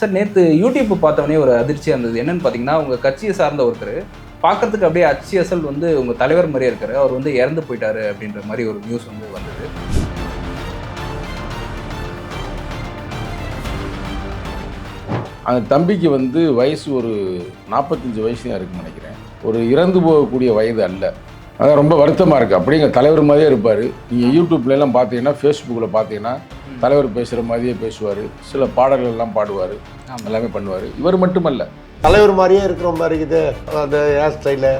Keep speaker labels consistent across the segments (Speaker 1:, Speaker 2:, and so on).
Speaker 1: Sir நேற்று YouTube பார்த்தவொடனே ஒரு அதிர்ச்சியாக இருந்தது. என்னன்னு பார்த்தீங்கன்னா, உங்கள் கட்சியை சார்ந்த ஒருத்தர் பார்க்கறதுக்கு அப்படியே அச்சு வந்து உங்கள் தலைவர் மாதிரியே இருக்காரு. அவர் வந்து இறந்து போயிட்டாரு அப்படின்ற மாதிரி ஒரு நியூஸ் வந்து வந்தது.
Speaker 2: அந்த தம்பிக்கு வந்து வயசு ஒரு 45 வயசு தான் இருக்குன்னு நினைக்கிறேன். ஒரு இறந்து போகக்கூடிய வயது அல்ல. அதான் ரொம்ப வருத்தமாக இருக்குது. அப்படிங்க தலைவர் மாதிரியே இருப்பார். நீங்கள் யூடியூப்லாம் பார்த்தீங்கன்னா, ஃபேஸ்புக்கில் பார்த்தீங்கன்னா தலைவர் பேசுகிற மாதிரியே பேசுவார். சில பாடல்கள் எல்லாம் பாடுவார், எல்லாமே பண்ணுவார். இவர் மட்டுமல்ல,
Speaker 3: தலைவர் மாதிரியே இருக்கிற மாதிரி இருக்குது. அந்த ஹேர் ஸ்டைலு,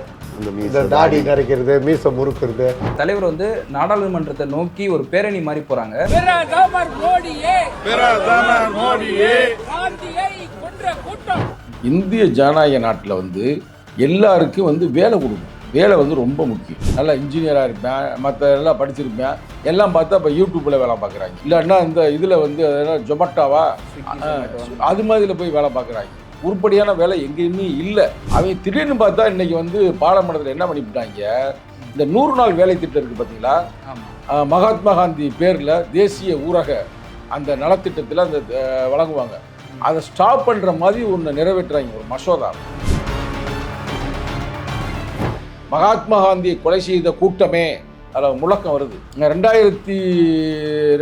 Speaker 3: இந்த தாடி நரைக்கிறது, மீசை முறுக்கிறது.
Speaker 1: தலைவர் வந்து நாடாளுமன்றத்தை நோக்கி ஒரு பேரணி மாதிரி போகிறாங்க.
Speaker 2: இந்திய ஜனநாயக நாட்டில் வந்து எல்லாருக்கும் வந்து வேலை கொடுக்கும். வேலை வந்து ரொம்ப முக்கியம். நல்லா இன்ஜினியராக இருப்பேன், மற்ற எல்லாம் படிச்சிருப்பேன், எல்லாம் பார்த்தா இப்போ யூடியூப்பில் வேலை பார்க்குறாங்க. இல்லைன்னா இந்த இதில் வந்து அதெல்லாம் ஜொமேட்டோவா அது மாதிரில போய் வேலை பார்க்குறாங்க. உருப்படியான வேலை எங்கேயுமே இல்லை. அவங்க திடீர்னு பார்த்தா இன்றைக்கி வந்து பாராளுமன்றத்தில் என்ன பண்ணிவிட்டாங்க, இந்த 100 நாள் வேலை திட்டம் இருக்குது பார்த்தீங்களா, மகாத்மா காந்தி பேரில் தேசிய ஊரக அந்த நலத்திட்டத்தில் அந்த வழங்குவாங்க. அதை ஸ்டாப் பண்ணுற மாதிரி ஒன்று நிறைவேற்றுறாங்க, ஒரு மசோதா. மகாத்மா காந்தியை கொலை செய்த கூட்டமே அதில் முழக்கம் வருது. 2002,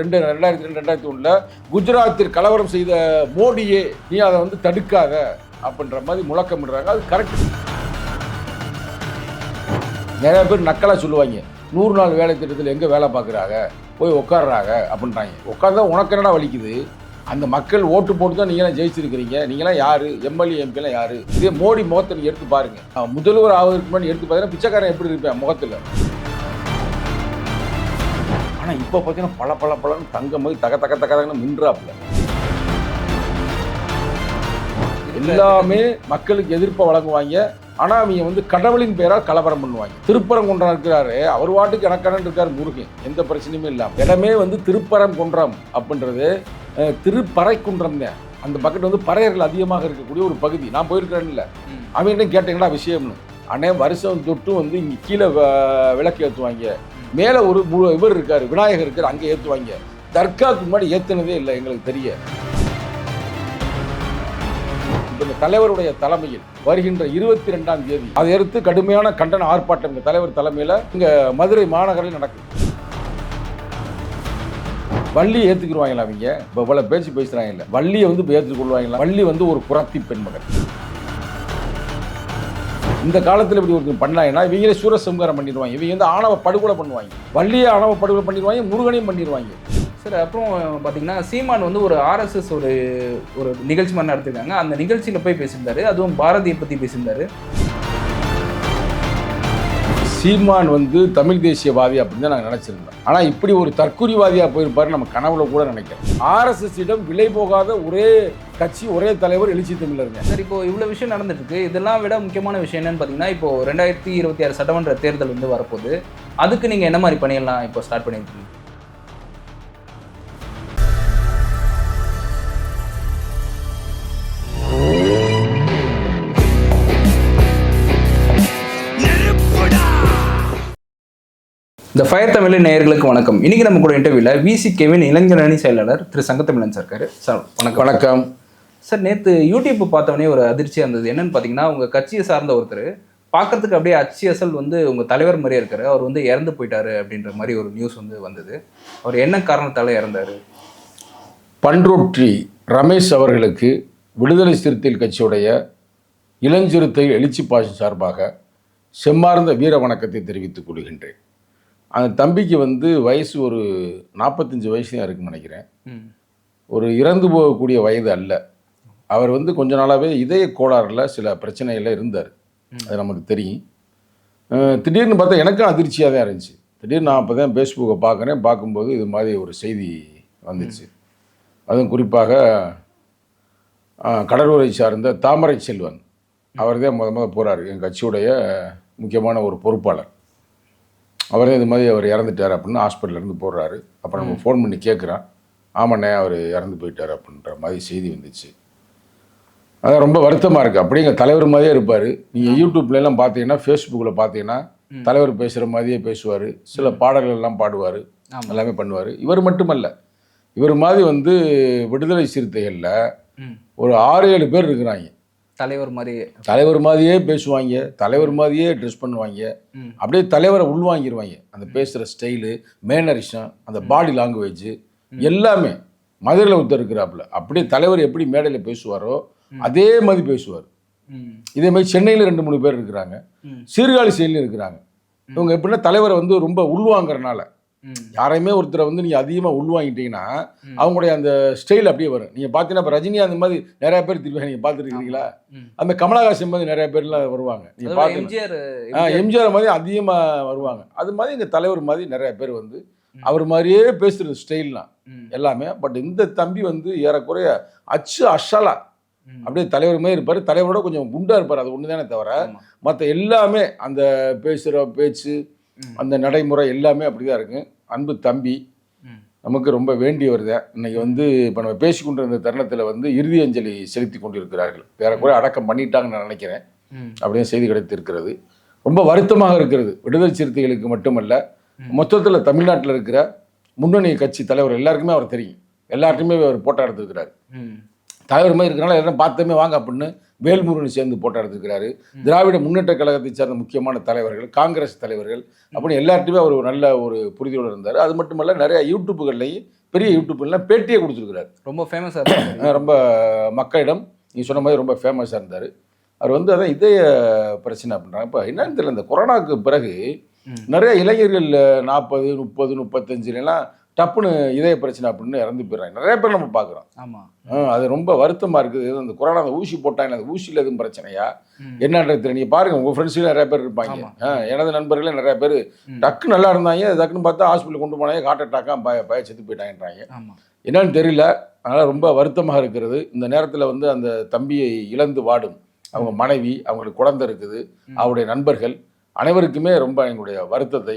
Speaker 2: 2001 குஜராத்தில் கலவரம் செய்த மோடியே நீ அதை வந்து தடுக்காத அப்படின்ற மாதிரி முழக்கம் விடுறாங்க. அது கரெக்ட். நிறைய பேர் நக்கலாக சொல்லுவாங்க, 100 நாள் வேலை திட்டத்தில் எங்கே வேலை பார்க்குறாங்க, போய் உட்காடுறாங்க அப்படின்றாங்க. உட்காந்தா உனக்கு என்னடா வலிக்குது? அந்த மக்கள் ஓட்டு போட்டு தான் நீங்களாம் ஜெயிச்சிருக்கிறீங்க. நீங்களாம் யார்? எம்எல்ஏ எம்பிலாம் யார்? இதே மோடி முகத்தை நீங்கள் எடுத்து பாருங்கள். முதல்வர் ஆவதற்கு முன்னாடி எடுத்து பார்த்தீங்கன்னா பிச்சைக்காரன் எப்படி இருப்பேன் முகத்தில். ஆனால் இப்போ பார்த்தீங்கன்னா பல தங்கம் போய் தகன்னு மின்றாப்புல. எல்லாமே மக்களுக்கு எதிர்ப்பை வழங்குவாங்க. ஆனால் அவங்க வந்து கடவுளின் பெயரால் கலவரம் பண்ணுவாங்க. திருப்பரங்குன்றம் இருக்கிறாரு, அவர் வாட்டுக்கு எனக்கான இருக்கார் முருகன், எந்த பிரச்சனையுமே இல்லாமல். இடமே வந்து திருப்பரங்குன்றம் அப்படின்றது திருப்பறைக்குன்றம் தான். அந்த பக்கெட் வந்து பறையர்கள் அதிகமாக இருக்கக்கூடிய ஒரு பகுதி. நான் போயிருக்கிறேன்னு இல்லை, அவங்ககிட்ட கேட்டீங்கன்னா விஷயம்னு. ஆனால் வருஷம் தொட்டு வந்து இங்கே கீழே விளக்கு ஏற்றுவாங்க, மேலே ஒரு இவர் இருக்கார், விநாயகர் இருக்கார், அங்கே ஏற்றுவாங்க. தர்காவுக்கு முன்னாடி ஏற்றுனதே இல்லை எங்களுக்கு தெரிய. இந்த தலைவருடைய தலைமையில் வருகின்ற 22ஆம் தேதி அதை எடுத்து கடுமையான கண்டன ஆர்ப்பாட்டம் இந்த தலைவர் தலைமையில் இங்கே மதுரை மாநகரில் நடக்குது. வள்ளியை ஏற்றுக்குருவாங்களா அவங்க? இப்போ பல பேச்சு பேசுகிறாங்க. இல்லை, வள்ளியை வந்து இப்போ ஏற்றுக்கொள்வாங்களா? வள்ளி வந்து ஒரு குறத்தி பெண்மகள். இந்த காலத்தில் இப்படி ஒரு பண்ணாங்கன்னா இவங்களே சூரசம்காரம் பண்ணிடுவாங்க. இவங்க வந்து ஆணவ படுகொலை பண்ணுவாங்க. வள்ளியை ஆணவ படுகொலை பண்ணிடுவாங்க, முருகனையும் பண்ணிடுவாங்க.
Speaker 1: சார் அப்புறம் பார்த்தீங்கன்னா சீமான் வந்து ஒரு ஆர்எஸ்எஸ் ஒரு நிகழ்ச்சி மாதிரி நடத்திருக்காங்க. அந்த நிகழ்ச்சியில் போய் பேசியிருந்தாரு, அதுவும் பாரதியை பற்றி பேசியிருந்தாரு.
Speaker 2: சீமான் வந்து தமிழ் தேசியவாதி அப்படின்னு தான் நாங்கள் நினச்சிருந்தோம். ஆனால் இப்படி ஒரு தற்குறிவாதியாக போயிருப்பாரு நம்ம கனவுல கூட நினைக்கிறோம். ஆர்எஸ்எஸ்ஸிடம் விலை போகாத ஒரே கட்சி, ஒரே தலைவர் எழுச்சி தமிழருங்க.
Speaker 1: சார் இப்போ இவ்வளோ விஷயம் நடந்துட்டு இருக்கு. இதெல்லாம் விட முக்கியமான விஷயம் என்னன்னு பார்த்தீங்கன்னா, இப்போ 2026 சட்டமன்ற தேர்தல் வந்து வரப்போகுது. அதுக்கு நீங்கள் என்ன மாதிரி பணியெல்லாம் இப்போ ஸ்டார்ட் பண்ணியிருக்கீங்க? இந்த ஃபயர் தமிழ் நேயர்களுக்கு வணக்கம். இன்னைக்கு நம்ம கூட இன்டர்வியூவில் விசிகேவின் இளைஞரணி செயலாளர் திரு சங்கத்தமிழன் சார் இருக்காரு. சார் வணக்கம்.
Speaker 2: வணக்கம்
Speaker 1: சார். நேற்று யூடியூப் பார்த்தவொடனே ஒரு அதிர்ச்சியாக இருந்தது. என்னன்னு பார்த்தீங்கன்னா, உங்கள் கட்சியை சார்ந்த ஒருத்தர் பார்க்கறதுக்கு அப்படியே அச்சு வந்து உங்கள் தலைவர் மாதிரியே இருக்காரு. அவர் வந்து இறந்து போயிட்டாரு அப்படின்ற மாதிரி ஒரு நியூஸ் வந்து வந்தது. அவர் என்ன காரணத்தால் இறந்தார்?
Speaker 2: பண்ருட்டி ரமேஷ் அவர்களுக்கு விடுதலை சிறுத்தைகள் கட்சியுடைய இளஞ்சிறுத்தை எழுச்சி பாஷன் சார்பாக செம்மார்ந்த வீர வணக்கத்தை தெரிவித்துக் கொள்கின்றேன். அந்த தம்பிக்கு வந்து வயசு ஒரு 45 வயசு தான் இருக்குன்னு நினைக்கிறேன். ஒரு இறந்து போகக்கூடிய வயது அல்ல. அவர் வந்து கொஞ்ச நாளாகவே இதய கோளாறில் சில பிரச்சனைகளில் இருந்தார். அது நமக்கு தெரியும். திடீர்னு பார்த்தா எனக்கும் அதிர்ச்சியாக தான் இருந்துச்சு. திடீர்னு நான் அப்போ தான் ஃபேஸ்புக்கை பார்க்குறேன். பார்க்கும்போது இது மாதிரி ஒரு செய்தி வந்துச்சு. அதுவும் குறிப்பாக கடலூரை சார்ந்த தாமரை செல்வன் அவர் தான் முத போகிறார், என் கட்சியுடைய முக்கியமான ஒரு பொறுப்பாளர். அவரே இது மாதிரி அவர் இறந்துட்டார் அப்படின்னு ஹாஸ்பிட்டலேருந்து போடுறாரு. அப்போ நம்ம ஃபோன் பண்ணி கேட்குறான், ஆமாண்ணே அவர் இறந்து போயிட்டார் அப்படின்ற மாதிரி செய்தி வந்துச்சு. அதான் ரொம்ப வருத்தமாக இருக்குது. அப்படிங்க தலைவர் மாதிரியே இருப்பார். நீங்கள் யூடியூப்லாம் பார்த்தீங்கன்னா, ஃபேஸ்புக்கில் பார்த்தீங்கன்னா தலைவர் பேசுகிற மாதிரியே பேசுவார். சில பாடல்கள் எல்லாம் பாடுவார், எல்லாமே பண்ணுவார். இவர் மட்டுமல்ல, இவர் மாதிரி வந்து விடுதலை சிறுத்தைகளில் ஒரு 6-7 பேர் இருக்கிறாங்க.
Speaker 1: தலைவர் மாதிரி.
Speaker 2: தலைவர் மாதிரியே பேசுவாங்க, தலைவர் மாதிரியே ட்ரெஸ் பண்ணுவாங்க, அப்படியே தலைவரை உள்வாங்கிடுவாங்க. அந்த பேசுகிற ஸ்டைலு, மேனரிசம், அந்த பாடி லாங்குவேஜ் எல்லாமே. மதுரையில் ஒருத்தர் இருக்கிறாப்புல, அப்படியே தலைவர் எப்படி மேடையில் பேசுவாரோ அதே மாதிரி பேசுவார். இதே மாதிரி சென்னையில் 2-3 பேர் இருக்கிறாங்க, சீர்காழி செயலில் இருக்கிறாங்க. இவங்க எப்படின்னா தலைவரை வந்து ரொம்ப உள்வாங்கிறனால, யாரையுமே ஒருத்தரை வந்து நீங்கள் அதிகமாக உள்வாங்கிட்டீங்கன்னா அவங்களுடைய அந்த ஸ்டைல் அப்படியே வரும். நீங்கள் பார்த்தீங்கன்னா இப்போ ரஜினி அந்த மாதிரி நிறைய பேர் திருப்பி நீங்கள் பார்த்துருக்கீங்களா? அந்த கமலஹாசன் மாதிரி நிறைய பேர்லாம் வருவாங்க. நீங்கள் பார்த்து எம்ஜிஆர் மாதிரி அதிகமாக வருவாங்க. அது மாதிரி இந்த தலைவர் மாதிரி நிறைய பேர் வந்து அவர் மாதிரியே பேசுகிற ஸ்டைல்லாம் எல்லாமே. பட் இந்த தம்பி வந்து ஏறக்குறைய அசலா அப்படியே தலைவர் மாதிரி இருப்பார். தலைவரோட கொஞ்சம் குண்டா இருப்பார், அது ஒன்று தானே தவிர மற்ற எல்லாமே அந்த பேசுகிற பேச்சு, அந்த நடைமுறை எல்லாமே அப்படிதான் இருக்கு. அன்பு தம்பி நமக்கு ரொம்ப வேண்டியவர் தான். இன்னைக்கு வந்து இப்போ நம்ம பேசிக்கொண்டு இருந்த தருணத்தில் வந்து இறுதி அஞ்சலி செலுத்தி கொண்டிருக்கிறார்கள். ஏறக்குறைய அடக்கம் பண்ணிட்டாங்கன்னு நான் நினைக்கிறேன். அப்படின்னு செய்தி கிடைத்திருக்கிறது. ரொம்ப வருத்தமாக இருக்கிறது. விடுதலை சிறுத்தைகளுக்கு மட்டுமல்ல, மொத்தத்தில் தமிழ்நாட்டில் இருக்கிற முன்னணி கட்சி தலைவர் எல்லாருக்குமே அவர் தெரியும். எல்லார்ட்டுமே அவர் போட்டோ எடுத்துருக்கிறாரு. தலைவர் மாதிரி இருக்கிறனால எல்லாரும் பார்த்தமே வாங்க அப்படின்னு வேல்முருகன் சேர்ந்து போட்டோ எடுத்துருக்கிறாரு. திராவிட முன்னேற்ற கழகத்தை சேர்ந்த முக்கியமான தலைவர்கள், காங்கிரஸ் தலைவர்கள் அப்படின்னு எல்லார்ட்டுமே அவர் ஒரு நல்ல ஒரு புரிதலோடு இருந்தார். அது மட்டுமல்ல, நிறைய யூடியூப்புகள்லையும் பெரிய யூடியூப்லாம் பேட்டியே கொடுத்துருக்கிறார்.
Speaker 1: ரொம்ப ஃபேமஸாக இருந்தார்.
Speaker 2: ரொம்ப மக்களிடம் நீ சொன்ன மாதிரி ரொம்ப ஃபேமஸாக இருந்தார். அவர் வந்து அதான் இதய பிரச்சனை அப்படின்றாங்க. இப்போ என்னன்னு தெரியல, இந்த கொரோனாவுக்கு பிறகு நிறைய இளைஞர்கள் 40, 30, 35 டப்புன்னு இதய பிரச்சனை அப்படின்னு இறந்து போயிடுறாங்க. நிறைய பேர் நம்ம பார்க்குறோம்.
Speaker 1: ஆமாம்,
Speaker 2: அது ரொம்ப வருத்தமாக இருக்குது. அந்த கொரோனா அந்த ஊசி போட்டாங்க, அந்த ஊசியில் எதுவும் பிரச்சனையா என்னன்றது தெரியல. நீங்கள் பாருங்கள், உங்கள் ஃப்ரெண்ட்ஸுக்கு நிறைய பேர் இருப்பாங்க. எனது நண்பர்களே நிறைய பேர் டக்கு நல்லா இருந்தாங்க, டக்குன்னு பார்த்தா ஹாஸ்பிட்டல் கொண்டு போனாங்க, ஹார்ட் அட்டாக்காக பய செத்து போயிட்டாங்கன்றாங்க. என்னன்னு தெரியல. அதனால் ரொம்ப வருத்தமாக இருக்கிறது. இந்த நேரத்தில் வந்து அந்த தம்பியை இழந்து வாடும் அவங்க மனைவி, அவங்களுக்கு குழந்தை இருக்குது, அவருடைய நண்பர்கள் அனைவருக்குமே ரொம்ப எங்களுடைய வருத்தத்தை,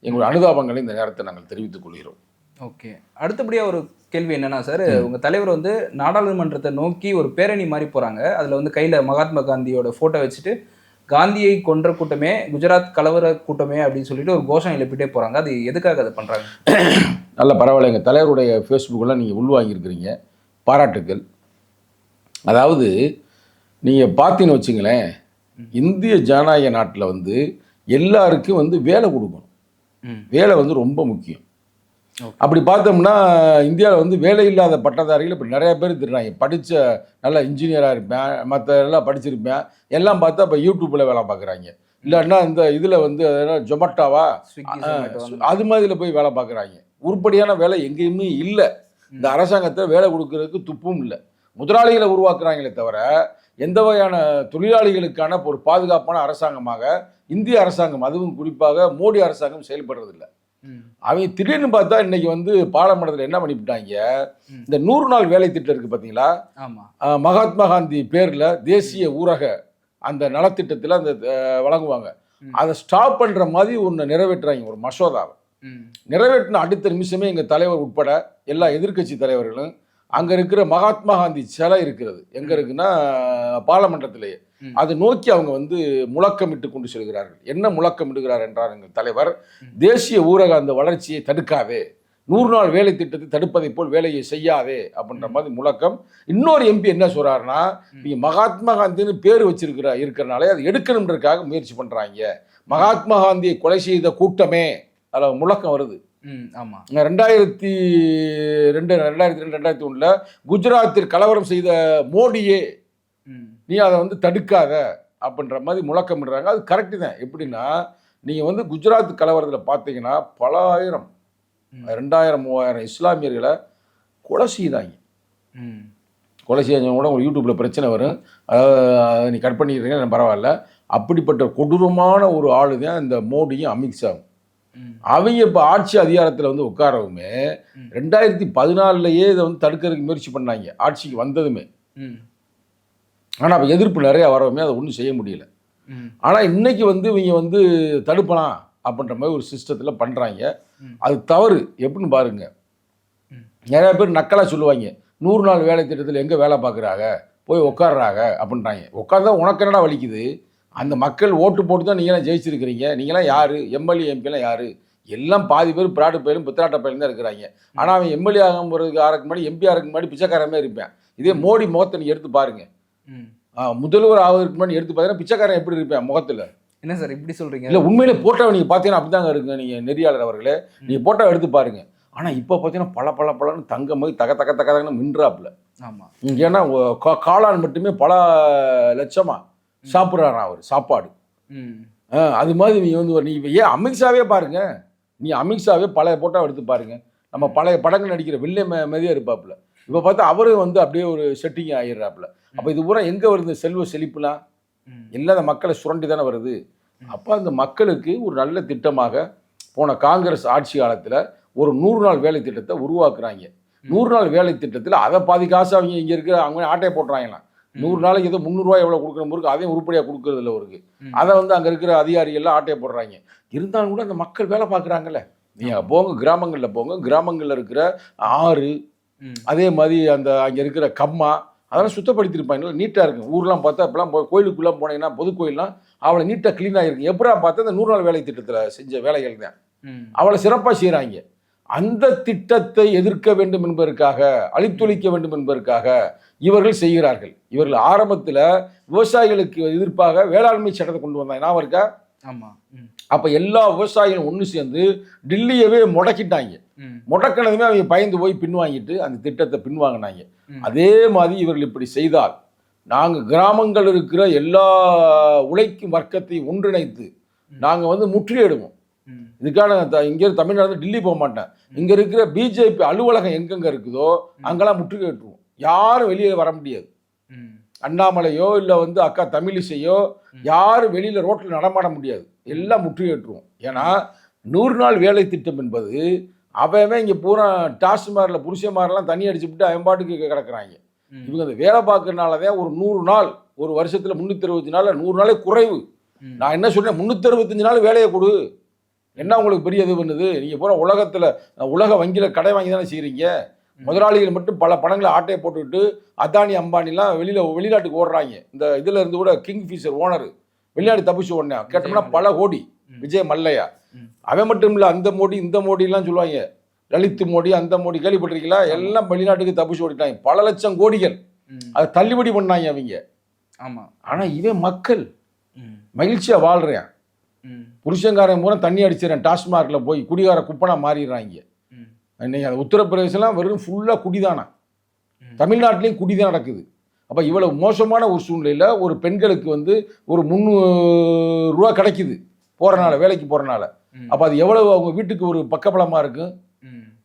Speaker 2: எங்களுடைய அனுதாபங்களை இந்த நேரத்தை நாங்கள் தெரிவித்துக் கொள்கிறோம்.
Speaker 1: ஓகே. அடுத்தபடியாக ஒரு கேள்வி என்னன்னா சார், உங்கள் தலைவர் வந்து நாடாளுமன்றத்தை நோக்கி ஒரு பேரணி மாதிரி போகிறாங்க. அதில் வந்து கையில் மகாத்மா காந்தியோட ஃபோட்டோ வச்சுட்டு காந்தியை கொன்ற கூட்டமே குஜராத் கலவர கூட்டமே அப்படின்னு சொல்லிட்டு ஒரு கோஷம் எழுப்பிட்டே போகிறாங்க. அது எதுக்காக அதை பண்ணுறாங்க?
Speaker 2: நல்ல பரவாயில்ல, எங்கள் தலைவருடைய ஃபேஸ்புக்கெல்லாம் நீங்கள் உள்வாங்கியிருக்கிறீங்க, பாராட்டுக்கள். அதாவது நீங்கள் பார்த்தீங்கன்னு வச்சுங்களேன், இந்திய ஜனநாயக நாட்டில் வந்து எல்லாருக்கும் வந்து வேலை கொடுக்கணும். வேலை வந்து ரொம்ப முக்கியம். அப்படி பார்த்தோம்னா இந்தியாவில் வந்து வேலை இல்லாத பட்டதாரிகள் இப்போ நிறைய பேர் திட்டுறாங்க. படித்த நல்லா இன்ஜினியராக இருப்பேன், மற்ற எல்லாம் படிச்சிருப்பேன், எல்லாம் பார்த்தா இப்போ யூடியூப்பில் வேலை பார்க்குறாங்க. இல்லைன்னா இந்த இதில் வந்து ஜொமேட்டோவா அது மாதிரில போய் வேலை பார்க்குறாங்க. உருப்படியான வேலை எங்கேயுமே இல்லை. இந்த அரசாங்கத்தில் வேலை கொடுக்கறதுக்கு துப்பும் இல்லை. முதலாளிகளை உருவாக்குறாங்களே தவிர எந்த வகையான தொழிலாளிகளுக்கான ஒரு பாதுகாப்பான அரசாங்கமாக இந்திய அரசாங்கம், அதுவும் குறிப்பாக மோடி அரசாங்கம் செயல்படுறதில்லை. அவங்க திடீர்னு பார்த்தா இன்னைக்கு வந்து பாராளுமன்றத்தில் என்ன பண்ணிவிட்டாங்க, இந்த 100 நாள் வேலை திட்டம் இருக்கு பார்த்தீங்களா, மகாத்மா காந்தி பேரில் தேசிய ஊரக அந்த நலத்திட்டத்தில் அந்த வழங்குவாங்க, அதை ஸ்டாப் பண்ணுற மாதிரி ஒன்று நிறைவேற்றுறாங்க. ஒரு மசோதாவை நிறைவேற்றின அடுத்த நிமிஷமே எங்கள் தலைவர் உட்பட எல்லா எதிர்க்கட்சி தலைவர்களும் அங்கே இருக்கிற மகாத்மா காந்தி சிலை இருக்கிறது எங்கே இருக்குன்னா பாராளுமன்றத்திலேயே, அதை நோக்கி அவங்க வந்து முழக்கமிட்டு கொண்டு செல்கிறார்கள். என்ன முழக்கமிடுகிறார் என்றார் எங்கள் தலைவர், தேசிய ஊரக அந்த வளர்ச்சியை தடுக்காதே, 100 நாள் வேலை திட்டத்தை தடுப்பதை போல் வேலையை செய்யாதே அப்படின்ற மாதிரி முழக்கம். இன்னொரு எம்பி என்ன சொல்றாருன்னா, நீங்க மகாத்மா காந்தின்னு பேர் இருக்கிறனாலே அதை எடுக்கணுன்றதுக்காக முயற்சி பண்றாங்க. மகாத்மா காந்தியை கொலை செய்த கூட்டமே அதில் முழக்கம் வருது.
Speaker 1: ஆமாம்,
Speaker 2: 2002, 2001 குஜராத்தில் கலவரம் செய்த மோடியே நீ அதை வந்து தடுக்காத அப்படின்ற மாதிரி முழக்கமிடுறாங்க. அது கரெக்டு தான். எப்படின்னா, நீங்கள் வந்து குஜராத் கலவரத்தில் பார்த்தீங்கன்னா பல ஆயிரம் 2000, 3000 இஸ்லாமியர்களை கொலை செய்தாங்க. கொலை செய்யறவங்க கூட உங்களுக்கு யூடியூப்பில் பிரச்சனை வரும், அதாவது நீ கட் பண்ணிக்கிறீங்க பரவாயில்ல. அப்படிப்பட்ட கொடூரமான ஒரு ஆளு தான் இந்த மோடியும் அமித்ஷாவும். அவங்க இப்போ ஆட்சி அதிகாரத்தில் வந்து உட்காரவுமே 2014 இதை வந்து தடுக்கிறதுக்கு முயற்சி பண்ணாங்க ஆட்சிக்கு வந்ததுமே. ஆனால் அப்போ எதிர்ப்பு நிறையா வரவுமே அதை ஒன்றும் செய்ய முடியல. ஆனால் இன்னைக்கு வந்து இவங்க வந்து தடுப்பலாம் அப்படின்ற மாதிரி ஒரு சிஸ்டத்தில் பண்ணுறாங்க. அது தவறு. எப்படின்னு பாருங்க, நிறைய பேர் நக்கலாக சொல்லுவாங்க, 100 நாள் வேலை திட்டத்தில் எங்கே வேலை பார்க்குறாங்க, போய் உட்காடுறாங்க அப்படின்றாங்க. உட்காந்தா உனக்கு என்னடா வலிக்குது? அந்த மக்கள் ஓட்டு போட்டு தான் நீங்களாம் ஜெயிச்சிருக்கிறீங்க. நீங்களாம் யார்? எம்எல்ஏ எம்பிலாம் யார்? எல்லாம் பாதி பேர் பிராடு பயிலும் பித்தராட்ட பயிலும் தான் இருக்கிறாங்க. ஆனால் அவன் எம்எல்ஏ ஆகும்போது ஆறதுக்கு முன்னாடி எம்பி ஆகிறதுக்கு முன்னாடி பிச்சைக்காரமே இருப்பேன். இதே மோடி முகத்தை நீ எடுத்து பாருங்க.
Speaker 1: ம்.
Speaker 2: முதல்வர் ஆவதற்கு முன்னாடி எடுத்து பார்த்தீங்கன்னா பிச்சைக்காரன் எப்படி இருப்பேன் முகத்துல.
Speaker 1: என்ன சார் இப்படி சொல்றீங்க?
Speaker 2: இல்லை உண்மையிலே போட்டோவை நீங்கள் பார்த்தீங்கன்னா அப்படிதாங்க இருக்குங்க. நீங்கள் நெறியாளர் அவர்களே நீங்கள் போட்டோ எடுத்து பாருங்க. ஆனால் இப்போ பார்த்தீங்கன்னா பல தங்க மாதிரி தகன்னு மின்றாப்புல.
Speaker 1: ஆமாம்.
Speaker 2: ஏன்னா காளான் மட்டுமே பல லட்சமாக சாப்பிட்றாரா அவர் சாப்பாடு. அது மாதிரி நீங்கள் வந்து நீ ஏன் அமித்ஷாவே பாருங்க. நீ அமித்ஷாவே பழைய போட்டோ எடுத்து பாருங்க. நம்ம பழைய படங்கள் நடிக்கிற வில்லை மாதிரியே இருப்பாப்புல. இப்போ பார்த்தா அவரும் வந்து அப்படியே ஒரு செட்டிங் ஆகிடுறாப்புல. அப்போ இது பூரா எங்கே வருது செல்வ செழிப்புலாம்? எல்லாம் அந்த மக்களை சுரண்டி தானே வருது. அப்போ அந்த மக்களுக்கு ஒரு நல்ல திட்டமாக போன காங்கிரஸ் ஆட்சி காலத்தில் ஒரு 100 நாள் வேலை திட்டத்தை உருவாக்குறாங்க. 100 நாள் வேலை திட்டத்தில் அதை பாதி காசு அவங்க இங்கே இருக்கிற அவங்க ஆட்டையை போட்டுறாங்களாம். 100 நாளைக்கு ஏதோ 300 ரூபாய் எவ்வளோ கொடுக்கணும் இருக்கு, அதையும் உருப்படியாக கொடுக்கறது இல்லை அவருக்கு. அதை வந்து அங்கே இருக்கிற அதிகாரிகள்லாம் ஆட்டையை போடுறாங்க. இருந்தாலும் கூட அந்த மக்கள் வேலை பார்க்குறாங்கல்ல. நீங்கள் போங்க கிராமங்களில் போங்க, கிராமங்களில் இருக்கிற ஆறு அதே மாதிரி அந்த அங்கே இருக்கிற கம்மா அதெல்லாம் சுத்தப்படுத்திருப்பாங்க, நீட்டாக இருக்கும். ஊர்லாம் பார்த்தா இப்போலாம் கோயிலுக்குள்ளே போனீங்கன்னா பொது கோயிலெலாம் அவளை நீட்டாக க்ளீனாக இருக்கும். எப்படா பார்த்தா இந்த 100 நாள் வேலை திட்டத்தில் செஞ்ச வேலைகள் தான் அவளை சிறப்பாக செய்கிறாங்க. அந்த திட்டத்தை எதிர்க்க வேண்டும் என்பதற்காக, அழித்தொழிக்க வேண்டும் என்பதற்காக இவர்கள் செய்கிறார்கள். இவர்கள் ஆரம்பத்தில் விவசாயிகளுக்கு எதிர்ப்பாக வேளாண்மை சட்டத்தை கொண்டு வந்தாங்க. நான் இருக்கா?
Speaker 1: ஆமாம்.
Speaker 2: அப்போ எல்லா விவசாயிகளும் ஒன்று சேர்ந்து டில்லியவே முடக்கிட்டாங்க. முடக்கினதுமே அவங்க பயந்து போய் பின்வாங்கிட்டு அந்த திட்டத்தை பின்வாங்கினாங்க. அதே மாதிரி இவர்கள் இப்படி செய்தால் நாங்கள் கிராமங்கள் இருக்கிற எல்லா உழைக்கும் வர்க்கத்தையும் ஒன்றிணைத்து நாங்கள் வந்து முற்றுகையிடுவோம். இதுக்கான இங்கே தமிழ்நாடு டில்லி போக மாட்டேன். இங்கே இருக்கிற பிஜேபி அலுவலகம் எங்கெங்கே இருக்குதோ அங்கெல்லாம் முற்றுகையிட்டுருவோம். யாரும் வெளியே வர முடியாது. அண்ணாமலையோ இல்லை வந்து அக்கா தமிழிசையோ யாரும் வெளியில் ரோட்டில் நடமாட முடியாது. எல்லாம் முற்றுகையிட்டுருவோம். ஏன்னா 100 நாள் வேலை திட்டம் என்பது அவன் இங்கே பூரா டாஸ்மாரில் புருஷமாரெல்லாம் தண்ணி அடிச்சுவிட்டு அவன் பாட்டுக்கு கிடக்குறாங்க. இவங்க அந்த வேலை பார்க்கறதுனால தான் ஒரு 100 நாள் ஒரு வருஷத்தில் 365 நாள் 100 நாளே குறைவு. நான் என்ன சொல்கிறேன், 365 நாள் வேலையை கொடு. என்ன உங்களுக்கு பெரிய இது பண்ணுது? நீங்கள் பூரா உலகத்தில் உலக வங்கியில் கடை வாங்கி தானே செய்கிறீங்க. முதலாளிகள் மட்டும் பல பணங்களை ஆட்டையை போட்டுக்கிட்டு அதானி அம்பானிலாம் வெளிநாட்டுக்கு ஓடுறாங்க. இந்த இதில் இருந்து கூட கிங்ஃபிஷர் ஓனர் வெளிநாடு தப்பிச்சு ஓடினா கேட்டோம்னா பல கோடி. விஜய் மல்லையா அவன் மட்டும் இல்லை, அந்த மோடி இந்த மோடிலாம் சொல்லுவாங்க, லலித் மோடி அந்த மோடி கேள்விப்பட்டிருக்கீங்களா? எல்லாம் வெளிநாட்டுக்கு தப்பிச்சு ஓடிட்டாங்க. பல லட்சம் கோடிகள் அதை தள்ளுபடி பண்ணாங்க அவங்க. ஆமாம். ஆனால் இவன் மக்கள் மகிழ்ச்சியாக வாழ்கிறேன். புருஷங்காரன் மூலம் தண்ணி அடிச்சிடறேன், டாஸ்மார்க்கில் போய் குடிகார குப்பனா மாறிடுறாங்க. இன்னைக்கு அந்த உத்தரப்பிரதேசலாம் வெறும் ஃபுல்லாக குடிதானா, தமிழ்நாட்டிலையும் குடிதான் நடக்குது. அப்போ இவ்வளவு மோசமான ஒரு சூழ்நிலையில் ஒரு பெண்களுக்கு வந்து ஒரு 300 ரூபா கிடைக்குது போகிறனால, வேலைக்கு போகிறனால. அப்போ அது எவ்வளவு அவங்க வீட்டுக்கு ஒரு பக்கபலமாக இருக்கும்.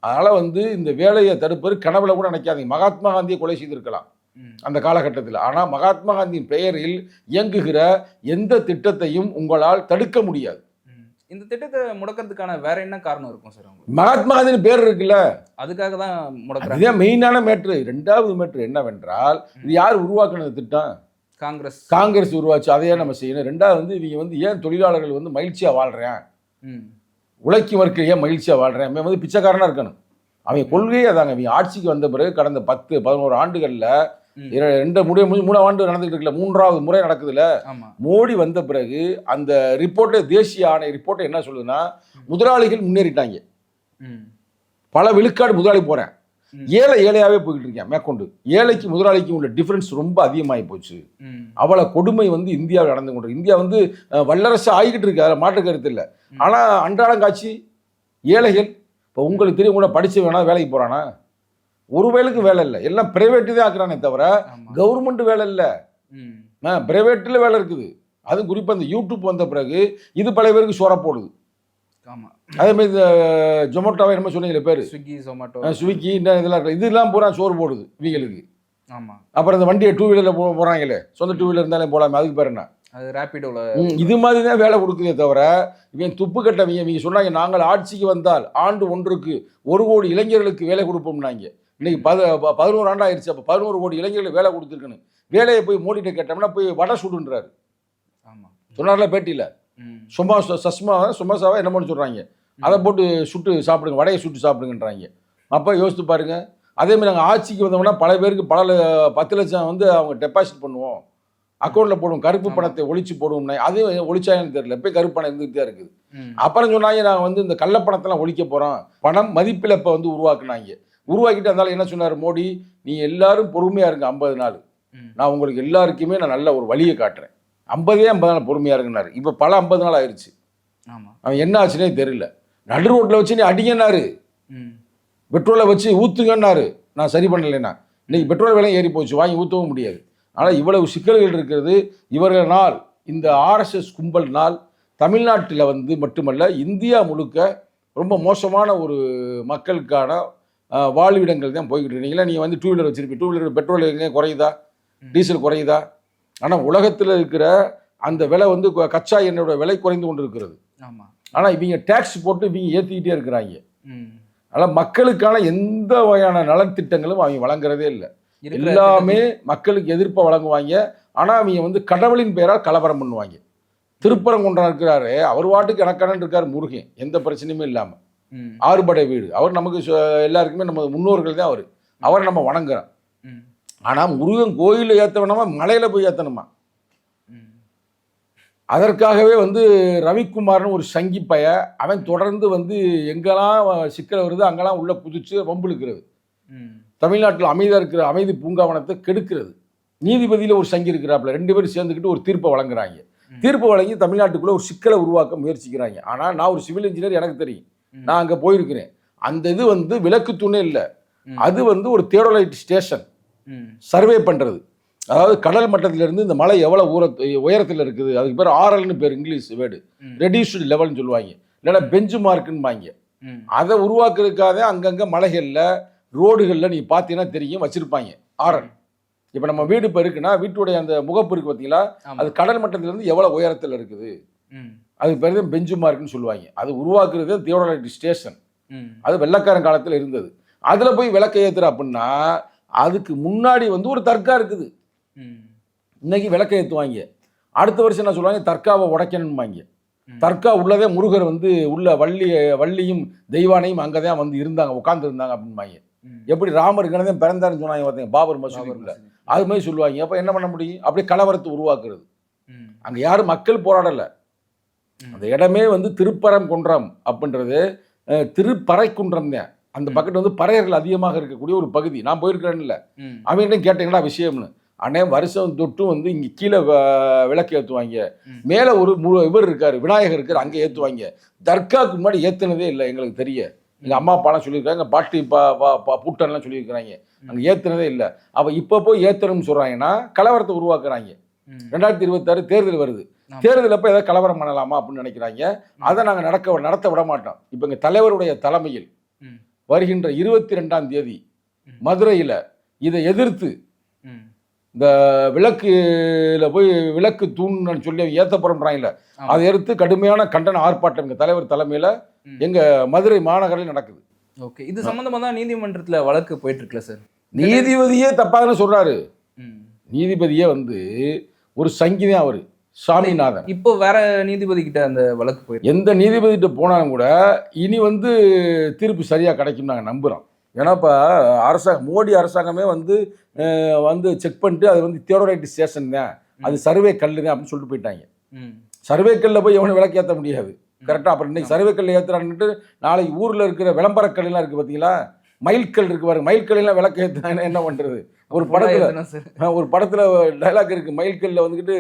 Speaker 2: அதனால் வந்து இந்த வேலையை தடுப்பது கனவுல கூட நினைக்காதீங்க. மகாத்மா காந்தியை கொலை செய்திருக்கலாம் அந்த காலகட்டத்தில். ஆனால் மகாத்மா காந்தியின் பெயரில் இயங்குகிற எந்த திட்டத்தையும் உங்களால் தடுக்க முடியாது.
Speaker 1: இந்த திட்டத்தை முடக்கிறதுக்கான வேற என்ன காரணம் இருக்கும் சார்?
Speaker 2: மகாத்மா காந்தியின் பேர் இருக்குல்ல, அதுக்காக
Speaker 1: தான் முடக்கிறாங்க.
Speaker 2: இதுதான் மெயினான மேட்ரு. 2வது மேட்ரு என்னவென்றால், இது யார் உருவாக்குனது திட்டம்? காங்கிரஸ் உருவாச்சு. அதையே நம்ம செய்யணும். 2வது வந்து இவங்க வந்து ஏன் தொழிலாளர்கள் வந்து மகிழ்ச்சியாக வாழ்கிறேன், உழைக்கும் வர்க்கம் ஏன் மகிழ்ச்சியாக வாழ்கிறேன், அவன் வந்து பிச்சைக்காரனாக இருக்கணும். அவங்க கொள்கையே அதாங்க. இவங்க ஆட்சிக்கு வந்த பிறகு கடந்த 10-11 ஆண்டுகளில் 3 ஆண்டு நடந்துகிட்டு இருக்குல்ல, 3வது முறை நடக்குதுல்ல. மோடி வந்த பிறகு அந்த ரிப்போர்ட்டை, தேசிய ஆணைய ரிப்போர்ட்டை என்ன சொல்லுதுன்னா, முதலாளிகள் முன்னேறிட்டாங்க, பல விழுக்காடு முதலாளி போகிறேன், ஏழையாவே போய்கிட்டு இருக்கேன் மேற்கொண்டு. ஏழைக்கு முதலாளிக்கு உள்ள டிஃபரன்ஸ் ரொம்ப அதிகமாகி போச்சு. அவ்வளோ கொடுமை வந்து இந்தியாவில் நடந்து கொண்டு. இந்தியா வந்து வல்லரசு ஆகிக்கிட்டு இருக்கு, அதில் மாற்று கருத்து இல்லை. ஆனால் அன்றாடம் காட்சி ஏழைகள். இப்போ உங்களுக்கு தெரியும் கூட, படித்து வேணா வேலைக்கு போகிறானா? ஒரு வேலைக்கும் வேலை இல்லை, எல்லாம் பிரைவேட்டு தான் ஆக்குறானே தவிர கவர்மெண்ட் வேலை இல்லை. பிரைவேட்டில் வேலை இருக்குது. அதுவும் குறிப்பாக இந்த யூடியூப் வந்த பிறகு இது பல பேருக்கு சோற போடுது. ஆமாம். அதே மாதிரி இந்த ஜொமேட்டோவை என்ன சொன்னீங்களே பேர், ஸ்விக்கி இதெல்லாம் பூரா சோறு போடுது இவங்களுக்கு. ஆமாம். அப்புறம் இந்த வண்டியை 2 வீலரில் போகிறாங்களே, சொந்த 2 வீலர் இருந்தாலே போகலாமே, அதுக்கு பேர் என்ன? அது ரேப்பிடோவில். இது மாதிரி தான் வேலை கொடுக்குதே தவிர இவன் துப்பு கட்டவங்க. இவங்க சொன்னாங்க, நாங்கள் ஆட்சிக்கு வந்தால் ஆண்டு ஒன்றுக்கு 1 கோடி இளைஞர்களுக்கு வேலை கொடுப்போம்னாங்க. இன்னைக்கு 11 ஆண்டு ஆயிடுச்சு. அப்போ 11 கோடி இளைஞர்களுக்கு வேலை கொடுத்துருக்கணும். வேலையை போய் மோடிட்ட கேட்டோம்னா போய் வடை சுடுன்றாரு. ஆமாம், சொன்னார்ல பேட்டியில். சும்மாசாவை என்ன பண்ண சொல்கிறாங்க, அதை போட்டு சுட்டு சாப்பிடுங்க, வடையை சுட்டு சாப்பிடுங்கன்றாங்க. அப்போ யோசித்து பாருங்க. அதேமாதிரி நாங்கள் ஆட்சிக்கு வந்தோம்னா பல பேருக்கு 10 லட்சம் வந்து அவங்க டெபாசிட் பண்ணுவோம், அக்கௌண்ட்டில் போடுவோம், கருப்பு பணத்தை ஒழிச்சு போடுவோம்னா அது ஒழிச்சாங்கன்னு தெரியல. போய் கருப்பு பணம் இருந்துகிட்டே இருக்குது. அப்புறம் சொன்னாங்க, நாங்கள் வந்து இந்த கள்ளப்பணத்தெல்லாம் ஒழிக்க போகிறோம், பணம் மதிப்பிழப்பை வந்து உருவாக்குனாங்க. உருவாக்கிட்டு இருந்தாலும் என்ன சொன்னார் மோடி, நீ எல்லாரும் பொறுமையாக இருங்க 50 நாள், நான் உங்களுக்கு எல்லாருக்குமே நான் நல்ல ஒரு வழியை காட்டுறேன். 50 நாள் பொறுமையாக இருக்குன்னாரு. இப்போ பல 50 நாள் ஆயிடுச்சு. அவன் என்ன ஆச்சுன்னே தெரியல. நடு ரோட்டில் வச்சு நீ அடிங்கன்னாரு, பெட்ரோலை வச்சு ஊற்றுங்கன்னாரு. நான் சரி பண்ணலைன்னா இன்னைக்கு பெட்ரோல் விலையும் ஏறி போச்சு, வாங்கி ஊற்றவும் முடியாது. ஆனால் இவ்வளவு சிக்கல்கள் இருக்கிறது. இவர்களால், இந்த RSS கும்பல்னால் தமிழ்நாட்டில் வந்து மட்டுமல்ல இந்தியா முழுக்க ரொம்ப மோசமான ஒரு மக்களுக்கான வாழ்விடங்கள் தான் போய்கிட்டு இருக்கீங்களா. நீங்கள் வந்து 2 வீலர் வச்சுருப்பீங்க, 2 வீலர் பெட்ரோல் எங்கே குறையுதா, டீசல் குறையுதா? ஆனால் உலகத்தில் இருக்கிற அந்த விலை வந்து கச்சா எண்ணெயோட விலை குறைந்து கொண்டு இருக்கிறது. ஆனால் இவங்க டேக்ஸ் போட்டு இவங்க ஏற்றிக்கிட்டே இருக்கிறாங்க. அதனால் மக்களுக்கான எந்த வகையான நலத்திட்டங்களும் அவங்க வழங்குறதே இல்லை. எல்லாமே மக்களுக்கு எதிர்ப்பாக வழங்குவாங்க. ஆனால் அவங்க வந்து கடவுளின் பெயரால் கலவரம் பண்ணுவாங்க. திருப்பரங்குன்றம் இருக்கிறாரு, அவர் வாட்டுக்கு எனக்கான இருக்கார் முருகன், எந்த பிரச்சனையுமே இல்லாமல். 6 படை வீடு, அவர் நமக்கு எல்லாருக்குமே நம்ம முன்னோர்கள் தான். அவரை நம்ம வணங்குறோம். ஆனால் முருகன் கோயிலில் ஏற்ற வேணாமா, மலையில் போய் ஏற்றணுமா? அதற்காகவே வந்து ரவிக்குமார்னு ஒரு சங்கி பைய, அவன் தொடர்ந்து வந்து எங்கெல்லாம் சிக்கல் வருது அங்கெல்லாம் உள்ள குதிச்சு வம்பிழுக்கிறது. தமிழ்நாட்டில் அமைதியாக இருக்கிற அமைதி பூங்காவனத்தை கெடுக்கிறது. நீதிபதியில் ஒரு சங்கி இருக்கிறாப்புல, 2 பேரும் சேர்ந்துக்கிட்டு ஒரு தீர்ப்பை வழங்குறாங்க. தீர்ப்பு வழங்கி தமிழ்நாட்டுக்குள்ளே ஒரு சிக்கலை உருவாக்க முயற்சிக்கிறாங்க. ஆனால் நான் ஒரு சிவில் இன்ஜினியர், எனக்கு தெரியும், நான் அங்கே போயிருக்கிறேன். அந்த இது வந்து விளக்கு தூணே இல்லை, அது வந்து ஒரு தியோடலைட் ஸ்டேஷன் சர்வே பண்ணுறது. அதாவது கடல் மட்டத்திலிருந்து இந்த மலை எவ்வளோ உயரத்தில் இருக்குது, அதுக்கு பேர் ஆர்எல்னு பேர், இங்கிலீஷ் வேர்டு, ரெடியூஸ்டு லெவல்னு சொல்லுவாங்க, இல்லைன்னா பெஞ்சு மார்க்குன்னு. அதை உருவாக்குறதுக்காக அங்கங்கே மலைகளில் ரோடுகளில் நீங்கள் பார்த்தீங்கன்னா தெரியும் வச்சுருப்பாங்க ஆர்எல். இப்போ நம்ம வீடு இப்போ இருக்குன்னா வீட்டுடைய அந்த முகப்பு இருக்குது பார்த்தீங்களா, அது கடல் மட்டத்திலேருந்து எவ்வளோ உயரத்தில் இருக்குது, அதுக்கு பேர் தான் பெஞ்சு மார்க்குன்னு சொல்லுவாங்க. அது உருவாக்குறது தியோடலைட் ஸ்டேஷன். அது வெள்ளைக்காரன் காலத்தில் இருந்தது. அதில் போய் விளக்க ஏற்றுற அப்படின்னா அதுக்கு முன்னாடி வந்து ஒரு தர்கா இருக்குது. இன்னைக்கு விளக்க ஏற்றுவாங்க, அடுத்த வருஷம் என்ன சொல்லுவாங்க, தர்காவை உடைக்கணும்பாங்க. தர்கா உள்ளதே முருகர் வந்து உள்ள வள்ளியும் தெய்வானையும் அங்கே தான் வந்து இருந்தாங்க, உட்கார்ந்து இருந்தாங்க அப்படின்பாங்க. எப்படி ராமர் இங்கனதான் பிறந்தாருன்னு சொன்னாங்க பார்த்தீங்க, பாபர் மசூதிக்குள்ள, அது மாதிரி சொல்லுவாங்க. அப்போ என்ன பண்ண முடியும்? அப்படியே கலவரத்தை உருவாக்குறது. அங்கே யாரும் மக்கள் போராடலை. அந்த இடமே வந்து திருப்பரங்குன்றம் அப்படின்றது திருப்பறைக்குன்றம் தான். அந்த பக்கத்து வந்து பறையர்கள் அதிகமாக இருக்கக்கூடிய ஒரு பகுதி. நான் போயிருக்கிறேன்னு இல்லை, அவங்ககிட்ட கேட்டீங்களா விஷயம்னு. அண்ணே வருஷம் தொட்டும் வந்து இங்கே கீழே விளக்கு ஏற்றுவாங்க, மேலே ஒரு இவர் இருக்கார், விநாயகர் இருக்கார், அங்கே ஏற்றுவாங்க. தர்காவுக்கு முன்னாடி ஏற்றுனதே இல்லை எங்களுக்கு தெரிய. எங்கள் அம்மா அப்பாலாம் சொல்லியிருக்காங்க, பாட்டி பூட்டன்லாம் சொல்லியிருக்கிறாங்க, அங்கே ஏற்றுனதே இல்லை. அப்போ இப்போ போய் ஏற்றணும்னு சொல்கிறாங்கன்னா கலவரத்தை உருவாக்குறாங்க. 2026 தேர்தல் வருது, தேர்தல் அப்போ ஏதாவது கலவரம் பண்ணலாமா அப்படின்னு நினைக்கிறாங்க. அதை நாங்கள் நடத்த விட மாட்டோம். இப்போ எங்கள் தலைவருடைய தலைமையில் வருகின்ற 22ஆம் தேதி மதுரையில் இதை எதிர்த்து இந்த விளக்குல போய் விளக்கு தூண்னு சொல்லி ஏற்ற போறோம்ன்றாங்கல்ல, அதை எதிர்த்து கடுமையான கண்டன ஆர்ப்பாட்டம் எங்கள் தலைவர் தலைமையில் எங்கள் மதுரை மாநகரில் நடக்குது.
Speaker 1: ஓகே, இது சம்மந்தமாக தான் நீதிமன்றத்தில் வழக்கு போயிட்டு இருக்குல்ல சார்?
Speaker 2: நீதிபதியே தப்பாக சொல்கிறாரு. நீதிபதியே வந்து ஒரு சங்கிதான் அவர், சாமிநாதன்.
Speaker 1: இப்போ வேற நீதிபதி கிட்ட அந்த வழக்கு போயிருக்கு.
Speaker 2: எந்த நீதிபதி கிட்ட போனாலும் கூட இனி வந்து தீர்ப்பு சரியாக கிடைக்கும் நாங்கள் நம்புகிறோம். ஏன்னா இப்போ மோடி அரசாங்கமே வந்து செக் பண்ணிட்டு அது வந்து தியோடலைட் ஸ்டேஷன் தான், அது சர்வே கல் தான் அப்படின்னு சொல்லிட்டு போயிட்டாங்க. சர்வே கல்லில் போய் எவனும் விளக்கு ஏற்ற முடியாது கரெக்டாக. அப்புறம் இன்னைக்கு சர்வே கல் ஏற்றுறான்ட்டு நாளைக்கு ஊரில் இருக்கிற விளம்பரக்கல்லாம் இருக்குது பார்த்தீங்களா, மயில்கல் இருக்கு பாருங்க, மயில்கல்லாம் விளக்கு ஏற்றுனா என்ன பண்ணுறது? ஒரு படத்தில் டைலாக் இருக்குது, மயில்கல்ல வந்துக்கிட்டு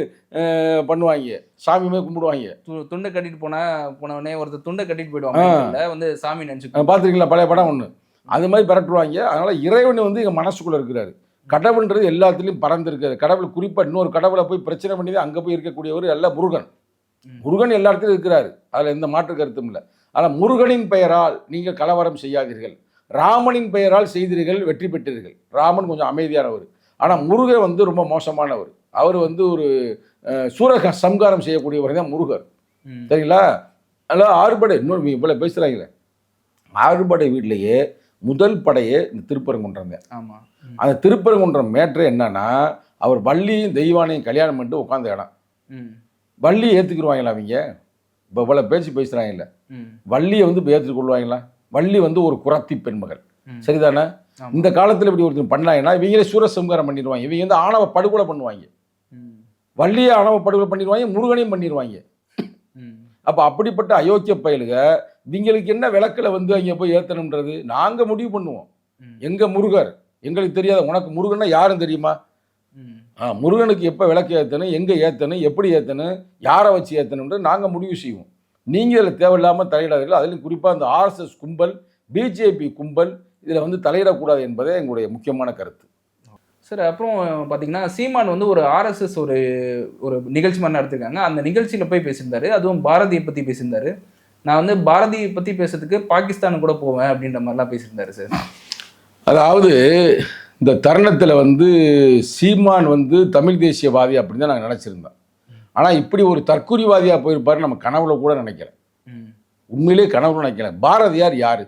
Speaker 2: பண்ணுவாங்க, சாமியுமே கும்பிடுவாங்க.
Speaker 1: துண்டை கட்டிட்டு போனவனே ஒருத்தர் துண்டை கட்டிட்டு போயிடுவாங்க, வந்து சாமி நினச்சி
Speaker 2: பார்த்துருக்கீங்களா பழைய படம் ஒன்று, அது மாதிரி பரட்டுவாங்க. அதனால் இறைவன் வந்து எங்கள் மனசுக்குள்ளே இருக்கிறாரு. கடவுள்ன்றது எல்லாத்துலேயும் பறந்துருக்காரு. கடவுள் குறிப்பாக இன்னொரு கடவுளை போய் பிரச்சனை பண்ணி தான் அங்கே போய் இருக்கக்கூடியவர் எல்லாம் முருகன். முருகன் எல்லா இடத்துலையும் இருக்கிறாரு, அதில் எந்த மாற்று கருத்தும் இல்லை. ஆனால் முருகனின் பெயரால் நீங்கள் கலவரம் செய்யாதீர்கள், ராமனின் பெயரால் செய்தீர்கள், வெற்றி பெற்றீர்கள். ராமன் கொஞ்சம் அமைதியானவர், ஆனால் முருகன் வந்து ரொம்ப மோசமானவர். அவர் வந்து ஒரு சூரக சம்காரம் செய்யக்கூடியவர் தான் முருகர், சரிங்களா? அதனால் 6 படை, இன்னொரு இவ்வளோ பேசுகிறாங்களே, 6 படை வீட்டிலேயே முதல் படையே இந்த திருப்பரங்குன்றம் தான்.
Speaker 1: ஆமாம்,
Speaker 2: அந்த திருப்பரங்குன்றம் மேட்ரு என்னன்னா, அவர் வள்ளியும் தெய்வானையும் கல்யாணம் பண்ணிட்டு உட்காந்த இடம். வள்ளி ஏற்றுக்குருவாங்களா அவங்க? இப்போ இவ்வளோ பேசுகிறாங்கல்ல, வள்ளியை வந்து இப்போ ஏற்றுக்கொள்வாங்களா? வள்ளி வந்து ஒரு குறத்தி பெண்மகள், சரிதானே? இந்த காலத்தில் இப்படி ஒருத்தர் பண்ணாங்கன்னா இவங்களே சூரசம்காரம் பண்ணிடுவாங்க. இவங்க வந்து ஆணவ படுகொலை பண்ணுவாங்க, வள்ளியை ஆணவ படுகொலை பண்ணிடுவாங்க, முருகனையும் பண்ணிடுவாங்க. அப்போ அப்படிப்பட்ட அயோக்கிய பயலுக இவங்களுக்கு என்ன விளக்கில் வந்து அங்கே போய் ஏற்றணுன்றது நாங்கள் முடிவு பண்ணுவோம். எங்க முருகர் எங்களுக்கு தெரியாத, உனக்கு முருகன்னா யாரும் தெரியுமா? முருகனுக்கு எப்போ விளக்கு ஏற்றணும், எங்கே ஏற்றணும், எப்படி ஏற்றணும், யாரை வச்சு ஏற்றணும்னு நாங்கள் முடிவு செய்வோம். நீங்கள் இதில் தேவையில்லாமல் தலையிடாதீர்கள். அதிலும் குறிப்பாக இந்த ஆர்எஸ்எஸ் கும்பல், பிஜேபி கும்பல் இதில் வந்து தலையிடக்கூடாது என்பதே எங்களுடைய முக்கியமான கருத்து.
Speaker 1: சார், அப்புறம் பார்த்தீங்கன்னா சீமான் வந்து ஒரு ஆர்எஸ்எஸ் ஒரு ஒரு நிகழ்ச்சி மாதிரி நடத்திருக்காங்க. அந்த நிகழ்ச்சியில் போய் பேசியிருந்தாரு. அதுவும் பாரதியை பற்றி பேசியிருந்தாரு. நான் வந்து பாரதியை பற்றி பேசுறதுக்கு பாகிஸ்தானு கூட போவேன் அப்படின்ற மாதிரிலாம் பேசியிருந்தாரு சார்.
Speaker 2: அதாவது இந்த தருணத்தில் வந்து சீமான் வந்து தமிழ் தேசியவாதி அப்படின்னு தான் நாங்கள் நினச்சிருந்தோம். ஆனால் இப்படி ஒரு தற்குறிவாதியாக போயிருப்பாரு நம்ம கனவுல கூட நினைக்கல. உண்மையிலே கனவுல நினைக்கல. பாரதியார் யார்?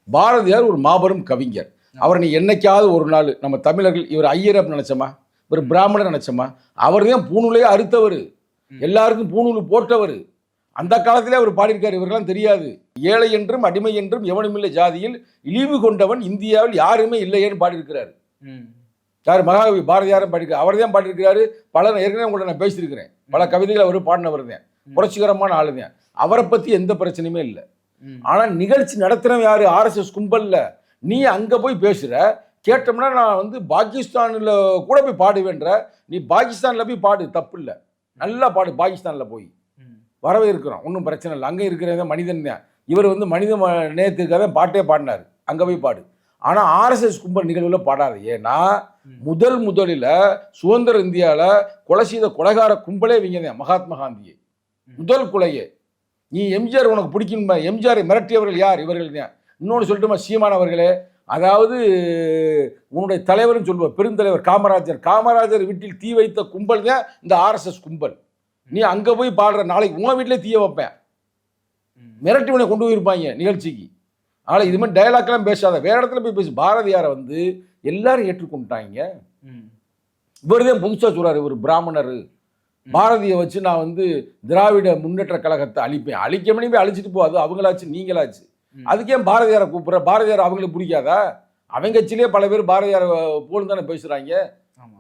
Speaker 2: பாரதியார் ஒரு மாபெரும் கவிஞர். அவரை நீ என்னைக்காவது ஒரு நாள் நம்ம தமிழர்கள் இவர் ஐயர் அப்படின்னு நினச்சோமா, இவர் பிராமணர் நினச்சோமா? அவர் தான் பூணூலையே அறுத்தவர், எல்லாருக்கும் பூணூல் போட்டவர். அந்த காலத்திலே அவர் பாடியிருக்காரு. இவர்களாம் தெரியாது. ஏழை என்றும் அடிமை என்றும் எவனுமில்லை ஜாதியில் இழிவு கொண்டவன் இந்தியாவில் யாருமே இல்லையேன்னு பாடியிருக்கிறாரு. யார்? மகாகவி பாரதியாரும் பாடியிருக்காரு. அவர் தான் பாடியிருக்கிறாரு. பல ஏற்கனவே உங்கள்ட்ட நான் பேசியிருக்கிறேன். பல கவிதைகள் அவர் பாடினவர் தான். புரட்சிகரமான ஆளு தான். அவரை பற்றி எந்த பிரச்சனையுமே இல்லை. ஆனால் நிகழ்ச்சி நடத்துகிறவன் யார்? ஆர்எஸ்எஸ் கும்பல்ல. நீ அங்கே போய் பேசுகிற, கேட்டோம்னா நான் வந்து பாகிஸ்தானில் கூட போய் பாடுவேன்ற. நீ பாகிஸ்தானில் போய் பாடு, தப்பு இல்லை, நல்லா பாடு. பாகிஸ்தானில் போய் வரவே இருக்கிறோம், ஒன்றும் பிரச்சனை இல்லை. அங்கே இருக்கிறவங்க மனிதன் தான். இவர் வந்து மனித நேயத்துக்காக தான் பாட்டே பாடினார். அங்கே போய் பாடு. ஆனால் ஆர்எஸ்எஸ் கும்பல் நிகழ்வில் பாடாது. ஏன்னா முதலில் சுதந்திர இந்தியாவில் கொலை செய்த கொலைகார கும்பலே இவங்க தான். மகாத்மா காந்தியை முதல் கொலையே. நீ எம்ஜிஆர் உனக்கு பிடிக்குமா? எம்ஜிஆரை மிரட்டியவர்கள் யார்? இவர்கள் தான். இன்னொன்று சொல்லட்டுமா சீமான் அவர்களே, அதாவது உன்னுடைய தலைவர்னு சொல்லுவார், பெருந்தலைவர் காமராஜர். காமராஜர் வீட்டில் தீ வைத்த கும்பல் தான் இந்த ஆர்எஸ்எஸ் கும்பல். நீ அங்கே போய் பாடுற, நாளைக்கு உன் வீட்டிலே தீய வைப்பேன், மிரட்டி உன்னை கொண்டு போயிருப்பாங்க நிகழ்ச்சிக்கு. ஆனால் இது மாதிரி டயலாக்லாம் பேசாத, வேற இடத்துல போய் பேசு. பாரதியாரை வந்து எல்லாரும் ஏற்றுக்கொண்டாங்க. இவர் தான் புதுசாக சொல்றாரு, இவர் பிராமணர். பாரதியை வச்சு நான் வந்து திராவிட முன்னேற்ற கழகத்தை அழிப்பேன். அழிக்கமணி போய் அழிச்சிட்டு போகாது, அவங்களாச்சு நீங்களாச்சு. அதுக்கே பாரதியாரை கூப்பிட்ற. பாரதியார் அவங்களுக்கு பிடிக்காதா? அவங்க கட்சியிலே பல பேர் பாரதியார் போலும் தானே பேசுகிறாங்க.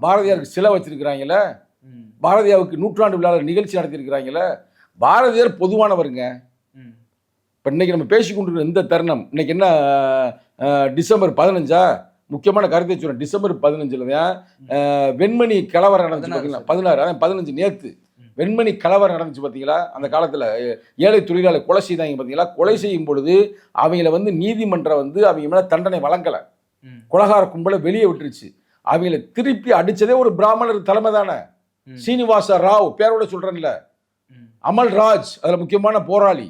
Speaker 2: பாரதியாருக்கு சிலை வச்சிருக்கிறாங்களே, பாரதியாருக்கு நூற்றாண்டு விழாவில் நிகழ்ச்சி நடத்தியிருக்கிறாங்களே. பாரதியார் பொதுவானவருங்க. இப்போ இன்னைக்கு நம்ம பேசிக்கொண்டிருக்கிற இந்த தருணம், இன்னைக்கு என்ன டிசம்பர் 15 முக்கியமான கருத்தை சொல்கிறேன். டிசம்பர் 15 தான் வெண்மணி கலவரம் நடந்துச்சு பார்த்தீங்களா? 16 அதான் 15 நேற்று வெண்மணி கலவரம் நடந்துச்சு பார்த்தீங்களா? அந்த காலத்தில் ஏழை தொழிலாளர் கொலை செய்தாங்க பார்த்தீங்களா? கொலை செய்யும் பொழுது அவங்கள வந்து நீதிமன்றம் வந்து அவங்க மேலே தண்டனை வழங்கலை. கொலகார கும்பலை வெளியே விட்டுருச்சு. அவங்கள திருப்பி அடித்ததே ஒரு பிராமணர் தலைமை தானே. சீனிவாச ராவ் பேரோட சொல்கிறேன்ல, அமல்ராஜ் அதில் முக்கியமான போராளி.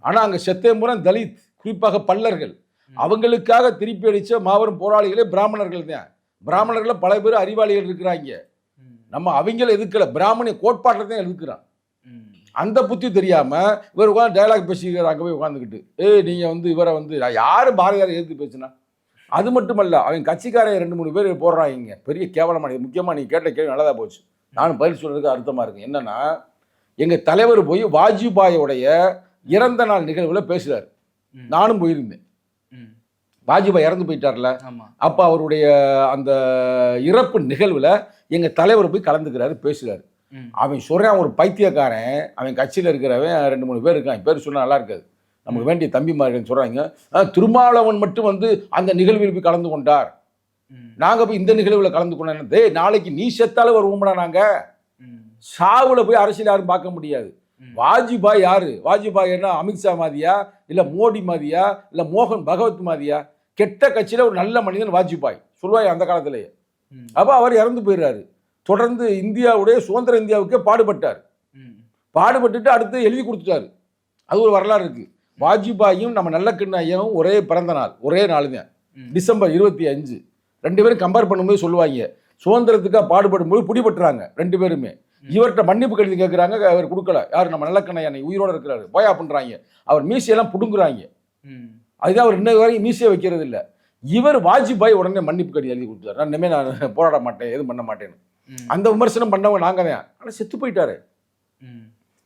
Speaker 2: ஆனால் அங்கே செத்தேம்புரம் தலித், குறிப்பாக பல்லர்கள், அவங்களுக்காக திருப்பி அடித்த மாபெரும் போராளிகளே பிராமணர்கள் தான். பிராமணர்களில் பல பேர் அறிவாளிகள் இருக்கிறாங்க. நம்ம அவங்கள எதுக்கல, பிராமணிய கோட்பாட்டில் தான் எதுக்குறான். அந்த புத்தி தெரியாமல் இவர் உட்காந்து டயலாக் பேசிக்கிறார். அங்கே போய் உட்காந்துக்கிட்டு நீங்கள் வந்து இவரை வந்து யார் பாரதியாரை எதிர்த்து பேசுனா? அது மட்டுமல்ல, அவங்க கட்சிக்காரங்க 2-3 பேர் போடுறாங்க. பெரிய கேவலமான. முக்கியமாக நீங்கள் கேட்ட கேள்வி நல்லதாக போச்சு. நானும் பதில் சொல்கிறதுக்கு அர்த்தமாக இருக்கு. என்னன்னா, எங்கள் தலைவர் போய் வாஜ்பாயோடைய இறந்த நாள் நிகழ்வில் பேசுகிறார். நானும் போயிருந்தேன். வாஜ்பாய் இறந்து போயிட்டார்ல, அப்போ அவருடைய அந்த இறப்பு நிகழ்வில் எங்கள் தலைவர் போய் கலந்துக்கிறாரு, பேசுகிறாரு. அவன் சொல்கிறான், ஒரு பைத்தியக்காரன், அவன் கட்சியில் இருக்கிறவன் 2-3 பேர் இருக்கான், பேர் சொன்னால் நல்லா இருக்காது, நமக்கு வேண்டிய தம்பிமார்கள் சொல்கிறாங்க, திருமாவளவன் மட்டும் வந்து அந்த நிகழ்வில் போய் கலந்து கொண்டார், நாங்கள் போய் இந்த நிகழ்வில் கலந்து கொண்டோம். டே, நாளைக்கு நீ செத்தாலும் வருவோம்டா, நாங்கள் சாவில் போய் அரசியல் யாரும் பார்க்க முடியாது. வாஜ்பாய் யாரு? வாஜ்பாய் என்ன அமித்ஷா மாதிரியா, இல்லை மோடி மாதிரியா, இல்லை மோகன் பகவத் மாதிரியா? கெட்ட கட்சியில் ஒரு நல்ல மனிதன் வாஜ்பாய் சொல்லுவாய் அந்த காலத்திலேயே. அப்போ அவர் இறந்து போயிடுறாரு. தொடர்ந்து இந்தியாவுடைய சுதந்திர இந்தியாவுக்கே பாடுபட்டார். பாடுபட்டுட்டு அடுத்து எழுதி கொடுத்துட்டாரு. அது ஒரு வரலாறு இருக்கு. வாஜ்பாயும் நம்ம நல்லக்கண்ணு ஐயாவும் ஒரே பிறந்த நாள், ஒரே நாள் தான், டிசம்பர் 25. 2 பேரும் கம்பேர் பண்ணும்போது சொல்லுவாங்க, சுதந்திரத்துக்காக பாடுபடும் போது பிடிபட்டுறாங்க 2 பேருமே. இவர்கிட்ட மன்னிப்பு கடிதம் கேட்குறாங்க, அவர் கொடுக்கல. யார்? நம்ம நல்லக்கண்ண ஐயா உயிரோட இருக்கிறாரு, போயா பண்ணுறாங்க. அவர் மீசையெல்லாம் பிடுங்குறாங்க. அதுதான் அவர் இன்ன வரைக்கும் மீசையை வைக்கிறது இல்லை. இவர் வாஜ்பாய் உடனே மன்னிப்பு கடிதம் எழுதி கொடுத்தாரு. நான் இனிமேல் நான் போராட மாட்டேன், எதுவும் பண்ண மாட்டேன்னு. அந்த விமர்சனம் பண்ணவங்க நாங்கள் தான். ஆனால் செத்து போயிட்டாரு.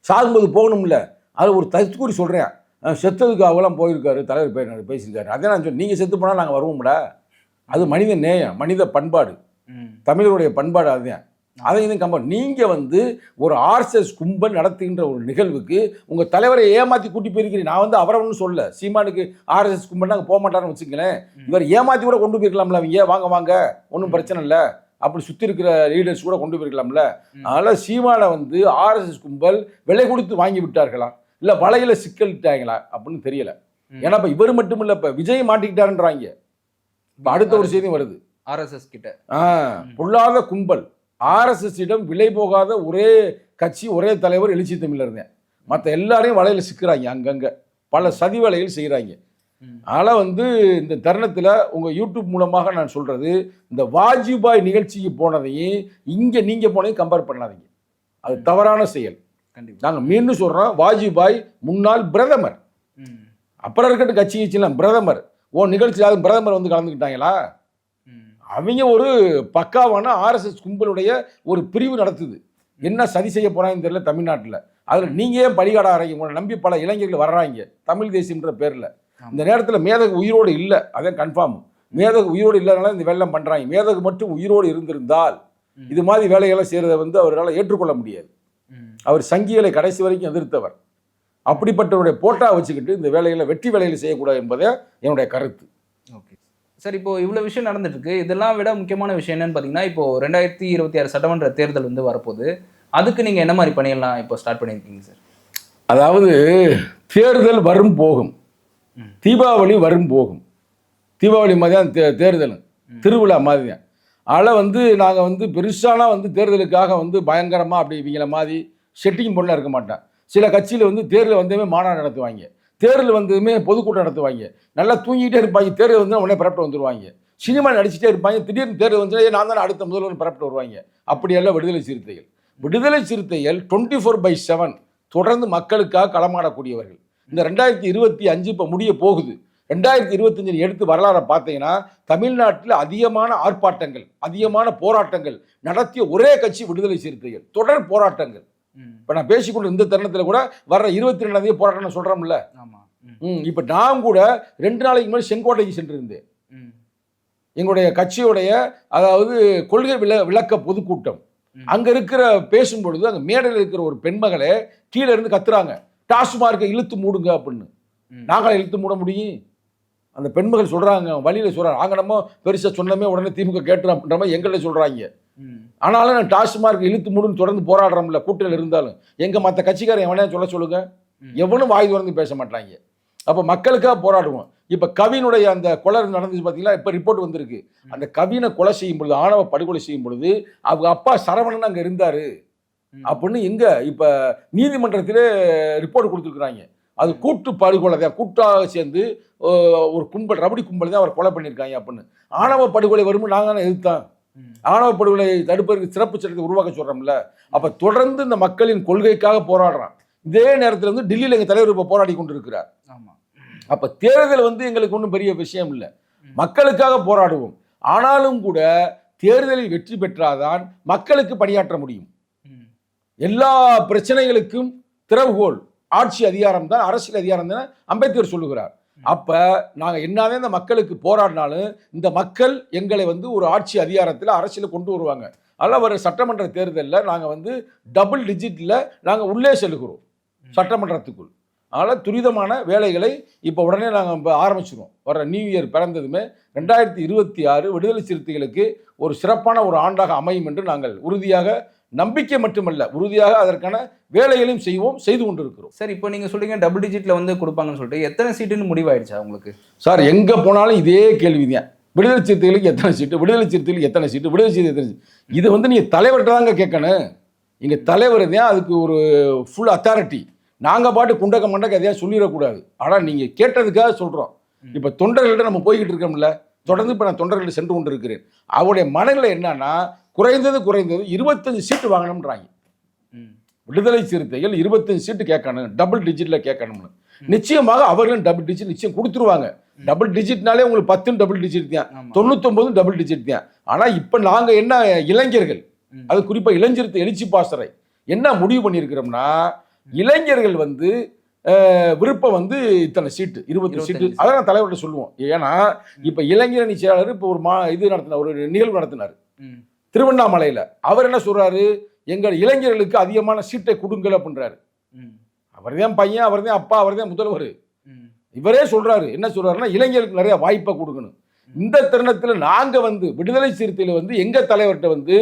Speaker 2: சாகும்போது போகணும்ல, அது ஒரு தற்கூறி சொல்கிறேன். செத்ததுக்கு அவெல்லாம் போயிருக்காரு, தலைவர் பேசியிருக்காரு. அதே நான் சொன்னேன், நீங்கள் செத்து போனால் நாங்கள் வருவோம்டா. அது மனித நேயம், மனித பண்பாடு, தமிழருடைய பண்பாடு. அதுதான் அதை இது கம்பேர். நீங்கள் வந்து ஒரு ஆர்எஸ்எஸ் கும்பல் நடத்துகின்ற ஒரு நிகழ்வுக்கு உங்கள் தலைவரை ஏமாற்றி கூட்டி போயிருக்கிறீங்க. நான் வந்து அவரை ஒன்றும் சொல்ல, சீமானுக்கு ஆர்எஸ்எஸ் கும்பல் நாங்கள் போக மாட்டாருன்னு வச்சுங்களேன், இவர் ஏமாற்றி கூட கொண்டு போயிருக்கலாம்ல, அவங்க வாங்க வாங்க ஒன்றும் பிரச்சனை இல்லை அப்படி சுற்றி இருக்கிற லீடர்ஸ் கூட கொண்டு போயிருக்கலாம்ல. அதனால் சீமானை வந்து ஆர்எஸ்எஸ் கும்பல் விலை கொடுத்து வாங்கி விட்டார்களா இல்லை வலையில சிக்கலிட்டாங்களா அப்படின்னு தெரியல. ஏன்னா இப்போ இவர் மட்டும் இல்லை, இப்போ விஜய் மாட்டிக்கிட்டாருன்றாங்க. இப்போ அடுத்த ஒரு செய்தி வருது,
Speaker 1: ஆர்எஸ்எஸ் கிட்ட
Speaker 2: பொல்லாத கும்பல், ஆர்எஸ்எஸ் இடம் விலை போகாத ஒரே கட்சி ஒரே தலைவர் எழுச்சி தமிழர்ங்க. மற்ற எல்லாரையும் வலையில் சிக்கிறாங்க, அங்கங்கே பல சதி வேலைகள் செய்கிறாங்க. அதனால் வந்து இந்த தருணத்தில் உங்கள் யூடியூப் மூலமாக நான் சொல்கிறது, இந்த வாஜ்பாய் நிகழ்ச்சிக்கு போனதையும் இங்கே நீங்கள் போனதையும் கம்பேர் பண்ணாதீங்க, அது தவறான செயல். நாங்கள் மீண்டும் சொல்கிறோம், வாஜ்பாய் முன்னாள் பிரதமர், அப்புறம் இருக்கட்டும் கட்சி கட்சிலாம் பிரதமர். நிகழ்ச்சியாவது பிரதமர் வந்து கலந்துக்கிட்டாங்களா? அவங்க ஒரு பக்காவான ஆர்எஸ்எஸ் கும்பலுடைய ஒரு பிரிவு நடத்துது. என்ன சதி செய்ய போறாங்கன்னு தெரியல தமிழ்நாட்டில். அதில் நீங்கள் ஏன் பலிகாட ஆறீங்க? உங்களை நம்பி பல இளைஞர்கள் வர்றாங்க தமிழ் தேசியன்ற பேரில். இந்த நேரத்தில் மேதகு உயிரோடு இல்லை, அதான் கன்ஃபார்ம். மேதகு உயிரோடு இல்லாதனால இந்த வேலை பண்ணுறாங்க. மேதகு மட்டும் உயிரோடு இருந்திருந்தால் இது மாதிரி வேலையெல்லாம் செய்கிறத வந்து அவரால் ஏற்றுக்கொள்ள முடியாது. அவர் சங்கிகளை கடைசி வரைக்கும் எதிர்த்தவர். அப்படிப்பட்டவருடைய போட்டா வச்சுக்கிட்டு இந்த வேலைகளை வெற்றி வேலைகளை செய்யக்கூடாது என்பதே என்னுடைய கருத்து.
Speaker 1: ஓகே சார், இப்போ இவ்வளோ விஷயம் நடந்துட்டு இருக்கு. இதெல்லாம் விட முக்கியமான விஷயம் என்னன்னு பார்த்தீங்கன்னா, இப்போ 2026 சட்டமன்ற தேர்தல் வந்து வரப்போகுது. அதுக்கு நீங்கள் என்ன மாதிரி பணியெல்லாம் இப்போ ஸ்டார்ட் பண்ணியிருக்கீங்க சார்?
Speaker 2: அதாவது தேர்தல் வரும் போகும், தீபாவளி வரும் போகும். தீபாவளி மாதிரி தான் தேர்தல் திருவிழா மாதிரி தான். அதில் வந்து நாங்கள் வந்து பெருசாலாம் வந்து தேர்தலுக்காக வந்து பயங்கரமாக அப்படி இவங்கள மாதிரி செட்டிங் பண்ணலாம் இருக்க மாட்டேன். சில கட்சியில் வந்து தேர்தல் வந்ததுமே மாநாடு நடத்துவாங்க, தேர்தல் வந்ததுமே பொதுக்கூட்டம் நடத்துவாங்க, நல்லா தூங்கிட்டே இருப்பாங்க. தேர்தல் வந்து உடனே பரப்பிட்டு வந்துடுவாங்க. சினிமா நடிச்சுட்டே இருப்பாங்க. திடீர்னு தேர்தல் வந்து நான் தான் அடுத்த முதல்வர் பரப்பிட்டு வருவாங்க. அப்படியெல்லாம் விடுதலை சிறுத்தைகள். விடுதலை சிறுத்தைகள் 24/7 தொடர்ந்து மக்களுக்காக களமாடக்கூடியவர்கள். இந்த 2025 இப்போ முடிய போகுது. 2025 எடுத்து வரலாறை பார்த்தீங்கன்னா, தமிழ்நாட்டில் அதிகமான ஆர்ப்பாட்டங்கள், அதிகமான போராட்டங்கள் நடத்திய ஒரே கட்சி விடுதலை சிறுத்தைகள். தொடர் போராட்டங்கள். இப்போ நான் பேசிக்கொண்டு இந்த தருணத்தில் கூட வர்ற 22ஆம் தேதி போராட்டம் சொல்கிறோம்ல. இப்போ நான் கூட 2 நாளைக்கு முன்னாடி செங்கோட்டைக்கு சென்றிருந்தேன். எங்களுடைய கட்சியுடைய அதாவது கொள்கை விளக்க பொதுக்கூட்டம். அங்கே இருக்கிற பேசும்பொழுது அங்கே மேடையில் இருக்கிற ஒரு பெண்மகளே கீழே இருந்து கத்துறாங்க, டாஸ்மார்க்கை இழுத்து மூடுங்க அப்படின்னு. நாங்களே இழுத்து மூட முடியும்? அந்த பெண்மகள் சொல்கிறாங்க, வழியில் சொல்கிறாங்க. நாங்கள் நம்ம பெருசாக சொன்னமே உடனே திமுக கேட்டுறோம் அப்படின்ற மாதிரி எங்கள்கிட்ட சொல்கிறாங்க. ஆனாலும் நான் டாஸ்மார்க் இழுத்து மூடுன்னு தொடர்ந்து போராடுறோம்ல, கூட்டத்தில் இருந்தாலும். எங்கள் மற்ற கட்சிக்காரன் எவனே சொல்லுங்க, எவனும் வாய் திறந்து பேச மாட்டாங்க. அப்போ மக்களுக்காக போராடுவோம். இப்போ கவினுடைய அந்த கொலை நடந்துச்சு பார்த்தீங்களா, இப்போ ரிப்போர்ட் வந்திருக்கு. அந்த கவினை கொலை செய்யும் பொழுது, ஆணவ படுகொலை செய்யும் பொழுது அவங்க அப்பா சரவணன் அங்கே இருந்தார் அப்படின்னு எங்கே இப்போ நீதிமன்றத்திலே ரிப்போர்ட் கொடுத்துருக்குறாங்க. அது கூட்டு படுகொலை தான், கூட்டாக சேர்ந்து ஒரு கும்பல், ரபடி கும்பல் தான் அவர் கொலை பண்ணியிருக்காங்க அப்படின்னு. ஆணவ படுகொலை வரும்போது நாங்கள் எதிர்த்தான். ஆணவ படுகொலை தடுப்பதற்கு சிறப்பு சட்டத்தை உருவாக்க சொல்கிறோம்ல. அப்போ தொடர்ந்து இந்த மக்களின் கொள்கைக்காக போராடுறான். இதே நேரத்தில் வந்து டெல்லியில் எங்கள் தலைவர் இப்போ போராடி கொண்டு இருக்கிறார். அப்போ தேர்தல் வந்து எங்களுக்கு ஒன்றும் பெரிய விஷயம் இல்லை, மக்களுக்காக போராடுவோம். ஆனாலும் கூட தேர்தலில் வெற்றி பெற்றாதான் மக்களுக்கு பணியாற்ற முடியும். எல்லா பிரச்சனைகளுக்கும் திறவுகோல் ஆட்சி அதிகாரம் தான், அரசியல் அதிகாரம் தான் அம்பேத்கர் சொல்லுகிறார். அப்போ நாங்கள் என்னதான் இந்த மக்களுக்கு போராடினாலும் இந்த மக்கள் எங்களை வந்து ஒரு ஆட்சி அதிகாரத்தில் அரசியல் கொண்டு வருவாங்க. அதனால் வர சட்டமன்ற தேர்தலில் நாங்கள் வந்து டபுள் டிஜிட்டில் நாங்கள் உள்ளே செல்கிறோம் சட்டமன்றத்துக்குள். அதனால் துரிதமான வேலைகளை இப்போ உடனே நாங்கள் இப்போ ஆரம்பிச்சிடுவோம். வர நியூ இயர் பிறந்ததுமே 2026 விடுதலை சிறுத்தைகளுக்கு ஒரு சிறப்பான ஒரு ஆண்டாக அமையும் என்று நாங்கள் உறுதியாக, நம்பிக்கை மட்டுமல்ல உறுதியாக அதற்கான வேலைகளையும் செய்து கொண்டிருக்கிறோம்.
Speaker 1: சார், இப்போ நீங்கள் சொல்றீங்க டபுள் டிஜிட்டில் வந்து கொடுப்பாங்கன்னு சொல்லிட்டு, எத்தனை சீட்டுன்னு முடிவாயிடுச்சா உங்களுக்கு?
Speaker 2: சார், எங்கே போனாலும் இதே கேள்விதான். விடுதலை சிறுத்தைகளுக்கு எத்தனை சீட்டு, விடுதலை சிறுத்தைகளுக்கு எத்தனை சீட்டு, விடுதலை சிறுத்தை எத்தனை சீட்டு. இது வந்து நீங்கள் தலைவர்கிட்ட தாங்க கேட்கணும். எங்கள் தலைவர் தான் அதுக்கு ஒரு ஃபுல் அத்தாரிட்டி. நாங்கள் பாட்டு குண்டக்க மண்டக்க எதையா சொல்லிடக்கூடாது. ஆனால் நீங்கள் கேட்டதுக்காக சொல்கிறோம். இப்போ தொண்டர்கள்ட்ட நம்ம போய்கிட்டு இருக்கோம்ல, தொடர்ந்து இப்போ நான் தொண்டர்கள்ட்ட சென்று கொண்டு இருக்கிறேன். அவருடைய மனநிலை என்னன்னா, குறைந்தது 25 சீட்டு வாங்கணும்ன்றாங்க. விடுதலை சிறுத்தைகள் 25 சீட்டு கேட்கணும், டபுள் டிஜிட்டில் கேட்கணும்னு. நிச்சயமாக அவர்களும் டபுள் டிஜிட் நிச்சயம் கொடுத்துருவாங்க. டபுள் டிஜிட்னாலே உங்களுக்கு 10 டபுள் டிஜிட் தான், 99 டபுள் டிஜிட் தான். ஆனால் இப்போ நாங்கள் என்ன இளைஞர்கள், அது குறிப்பாக இளைஞர் எழுச்சி பாசறை என்ன முடிவு பண்ணியிருக்கிறோம்னா, இளைஞர்கள் வந்து விருப்பம் வந்து இத்தனை சீட்டு, 20 சீட்டு. அதான் தலைவர்கிட்ட சொல்லுவோம். ஏன்னா இப்போ இளைஞரணி செயலாளர் இப்போ ஒரு இது நடத்தினார், ஒரு நிகழ்வு நடத்தினார். திருவண்ணாமலையில் அவர் என்ன சொல்றாரு, எங்கள் இளைஞர்களுக்கு அதிகமான சீட்டை கொடுங்கள் அப்படின்றாரு. அவர் தான் பையன், அவர் தான் அப்பா, அவர் தான் முதல்வர். இவரே சொல்றாரு, என்ன சொல்றாருன்னா இளைஞர்களுக்கு நிறைய வாய்ப்பை கொடுக்கணும். இந்த தருணத்தில் நாங்கள் வந்து விடுதலை சிறுத்தையில் வந்து எங்கள் தலைவர்கிட்ட வந்து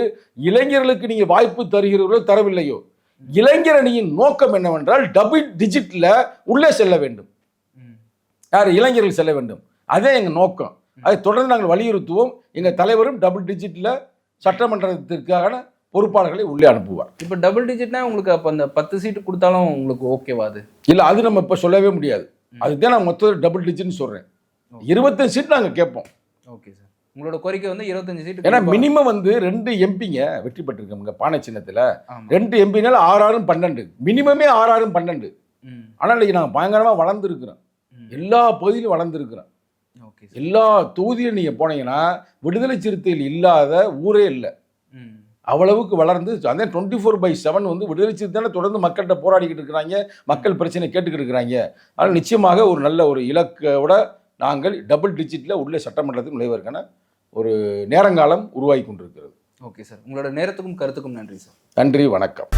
Speaker 2: இளைஞர்களுக்கு நீங்கள் வாய்ப்பு தருகிறீர்களோ தரவில்லையோ, இளைஞர் அணியின் நோக்கம் என்னவென்றால் டபுள் டிஜிட்டில் உள்ளே செல்ல வேண்டும். யார்? இளைஞர்கள் செல்ல வேண்டும். அதே எங்கள் நோக்கம். அதை தொடர்ந்து நாங்கள் வலியுறுத்துவோம். எங்கள் தலைவரும் டபுள் டிஜிட்டில் சட்டமன்றத்திற்கான பொறுப்பாளர்களை உள்ளே அனுப்புவார்.
Speaker 1: இப்போ டபுள் டிஜிட்னா உங்களுக்கு அப்போ அந்த 10 சீட்டு கொடுத்தாலும் உங்களுக்கு ஓகேவா? அது
Speaker 2: இல்லை, அது நம்ம இப்போ சொல்லவே முடியாது. அதுதான் நான் மொத்தம் டபுள் டிஜிட்னு சொல்கிறேன். 25 சீட் நாங்கள் கேட்போம்.
Speaker 1: ஓகே சார், உங்களோட கோரிக்கை வந்து 25 சீட்டு.
Speaker 2: ஏன்னா மினிமம் வந்து 2 எம்பிங்க வெற்றி பெற்றிருக்கோங்க பானை சின்னத்தில். 2 எம்பினால 6 12, மினிமமே 6 12. ஆனால் இன்னைக்கு நாங்கள் பயங்கரமாக வளர்ந்துருக்குறோம். எல்லா பகுதியிலும் வளர்ந்துருக்குறோம். எல்லா தொகுதியிலும் நீங்கள் போனீங்கன்னா விடுதலை சிறுத்தையில் இல்லாத ஊரே இல்லை. அவ்வளவுக்கு வளர்ந்து அதே 24/7 வந்து விடுதலை சிறுத்தையான தொடர்ந்து மக்கள்கிட்ட போராடிக்கிட்டு இருக்கிறாங்க, மக்கள் பிரச்சனை கேட்டுக்கிட்டு இருக்கிறாங்க. அதனால் நிச்சயமாக ஒரு நல்ல ஒரு இலக்கோட நாங்கள் டபுள் டிஜிட்டில் உள்ள சட்டமன்றத்துக்கு நுழைவதற்கான ஒரு நேரங்காலம் உருவாகி கொண்டிருக்கிறது.
Speaker 1: ஓகே சார், உங்களோட நேரத்துக்கும் கருத்துக்கும் நன்றி சார்.
Speaker 2: நன்றி, வணக்கம்.